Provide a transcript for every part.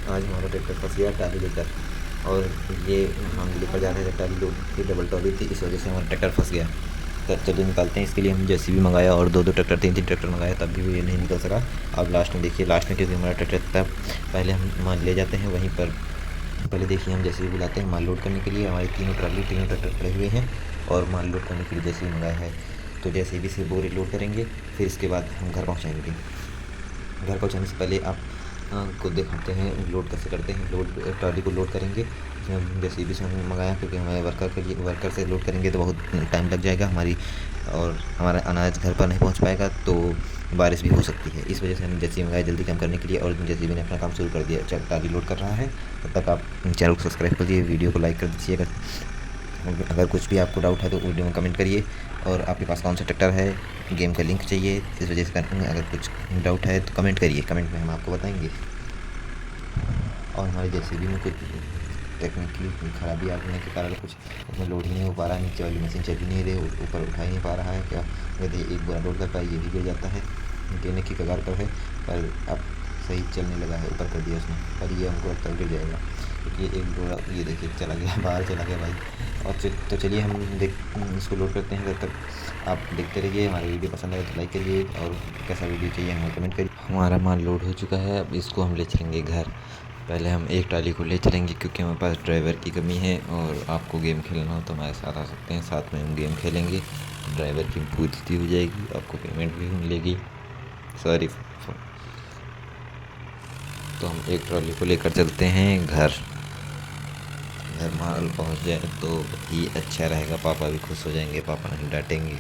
आज हमारा ट्रैक्टर फंस गया ट्राली लेकर, और ये हम लेकर जा रहे थे ट्राली लोड की, डबल ट्रॉली थी, इस वजह से हमारा ट्रैक्टर फंस गया। तो चलिए निकालते हैं। इसके लिए हम JCB मंगाया और दो ट्रैक्टर, तीन ट्रैक्टर मंगाया, तब भी ये नहीं निकल सका। अब लास्ट में देखिए, लास्ट में क्योंकि हमारा ट्रैक्टर था, पहले हम माल ले जाते हैं वहीं पर। पहले देखिए हम JCB बुलाते हैं माल लोड करने के लिए। हमारी तीनों ट्रैक्टर खड़े हुए हैं और माल लोड करने के लिए JCB मंगाया है। तो JCB से बोरे लोड करेंगे, फिर इसके बाद हम घर पहुँचाएँगे। घर पहुँचाने से पहले आप को दिखाते हैं लोड कैसे करते हैं। लोड ट्रॉली को लोड करेंगे, इसमें JCB से हमने मंगाया क्योंकि हमारे वर्कर से लोड करेंगे तो बहुत टाइम लग जाएगा हमारी, और हमारा अनाज घर पर नहीं पहुंच पाएगा, तो बारिश भी हो सकती है। इस वजह से हमने JCB मंगाया जल्दी काम करने के लिए, और JCB ने अपना काम शुरू कर दिया। ट्रॉली लोड कर रहा है, तब तक आप चैनल को सब्सक्राइब कर दीजिए, वीडियो को लाइक कर दीजिएगा। अगर कुछ भी आपको डाउट है तो वीडियो में कमेंट करिए, और आपके पास कौन सा ट्रैक्टर है, गेम का लिंक चाहिए, इस वजह से अगर कुछ डाउट है तो कमेंट करिए, कमेंट में हम आपको बताएंगे। और हमारी JCB में कुछ टेक्निकली खराबी आने के कारण कुछ उसमें लोड ही नहीं हो पा रहा है, नीचे वाली मशीन चल ही नहीं रही, ऊपर उठा ही नहीं पा रहा है। क्या यदि एक बोरा लोड कर पाए ये भी गिर जाता है, गिरने की कगार पर है, पर अब सही चलने लगा है, ऊपर कर दिया उसने, पर ये हमको लगता है गिर जाएगा क्योंकि एक बोरा ये देखिए चला गया, बाहर चला गया भाई। और तो चलिए हम इसको लोड करते हैं। तब तक आप देखते रहिए, हमारी वीडियो पसंद आए तो लाइक करिए, और कैसा वीडियो चाहिए हमें कमेंट करिए। हमारा माल लोड हो चुका है, अब इसको हम ले चलेंगे घर। पहले हम एक ट्राली को ले चलेंगे क्योंकि हमारे पास ड्राइवर की कमी है, और आपको गेम खेलना हो तो हमारे साथ आ सकते हैं, साथ में हम गेम खेलेंगे। ड्राइवर की पूछती हो जाएगी, आपको पेमेंट भी मिलेगी। सॉरी। तो हम एक ट्रॉली को लेकर चलते हैं घर। घर माल पहुंच जाए तो ही अच्छा रहेगा, पापा भी खुश हो जाएंगे, पापा नहीं डांटेंगे।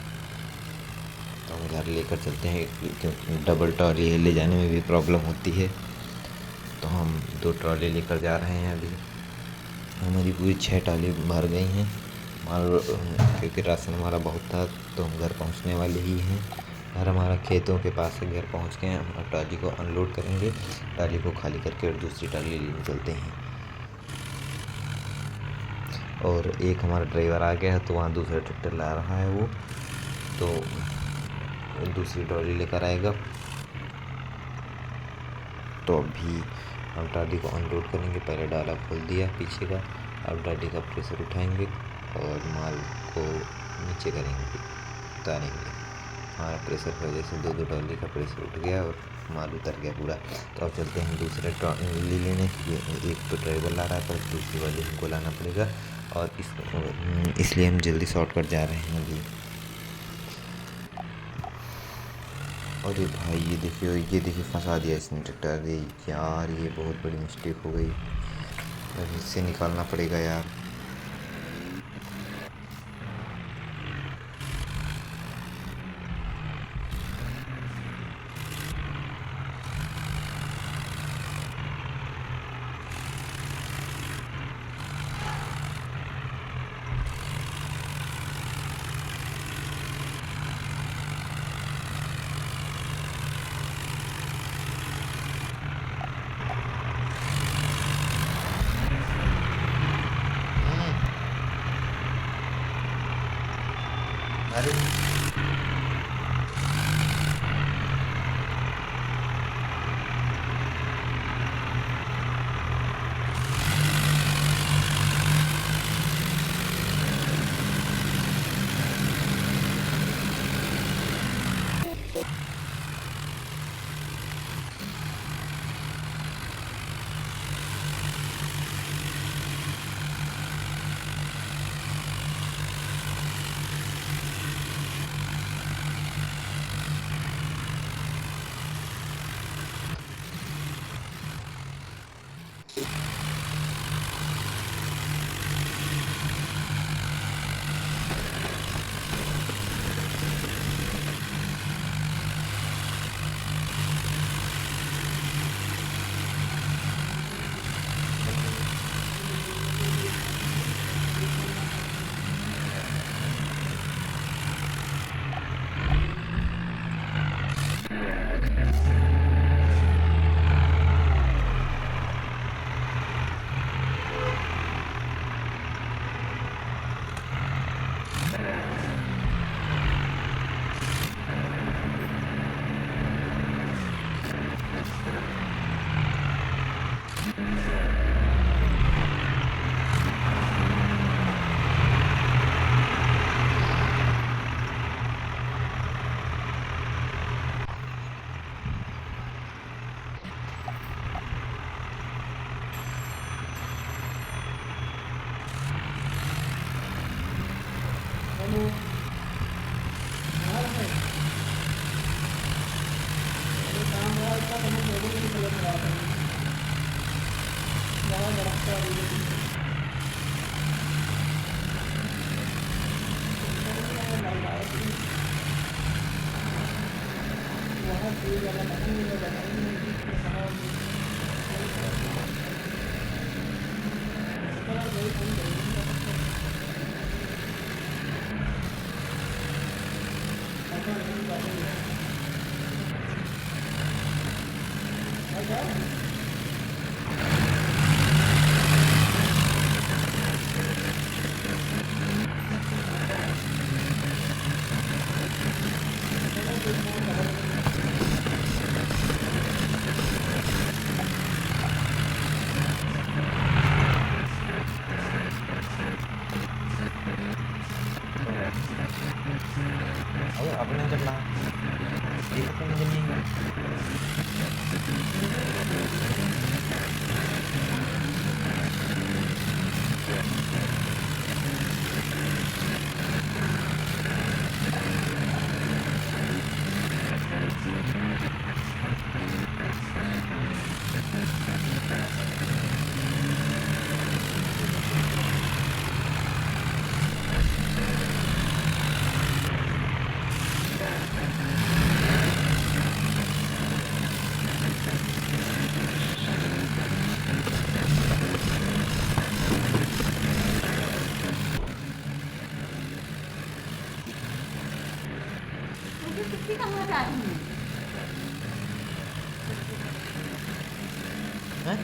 तो हम घर लेकर चलते हैं क्योंकि डबल ट्रॉली ले जाने में भी प्रॉब्लम होती है। तो हम 2 ट्रॉली लेकर जा रहे हैं। अभी हमारी पूरी 6 ट्रॉली भर गई हैं माल, क्योंकि राशन हमारा बहुत था, तो हम घर पहुंचने वाले ही हैं। घर हमारा खेतों के पास से घर पहुंच गए हैं। हम ट्रॉली को अनलोड करेंगे, ट्रॉली को खाली करके और दूसरी ट्रॉली लेने चलते हैं। और एक हमारा ड्राइवर आ गया है, तो वहाँ दूसरा ट्रैक्टर ला रहा है वो, तो दूसरी ट्रॉली लेकर आएगा। तो अभी हम ट्रॉली को अनलोड करेंगे। पहले डाला खोल दिया पीछे का, अब ट्रॉली का प्रेशर उठाएंगे और माल को नीचे करेंगे, उतारेंगे। हमारा प्रेशर की वजह से 2 ट्रॉली का प्रेशर उठ गया और माल उतर गया पूरा। तो अब चलते हैं दूसरे ट्रॉली लेने के लिए। एक तो ड्राइवर ला रहा है, पर दूसरी वाली हमको लाना पड़ेगा, और इसलिए हम जल्दी शॉर्टकट जा रहे हैं अभी। अरे भाई ये देखिए फंसा दिया इसने ट्रैक्टर। अरे यार ये बहुत बड़ी मिस्टेक हो गई, अब इससे निकालना पड़ेगा यार। अरे Ayo, apa yang kena? Itu kan gini. Hah?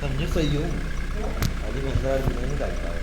Tầm nhất xây dung. Ở đây mình ra thì nó giải tỏa.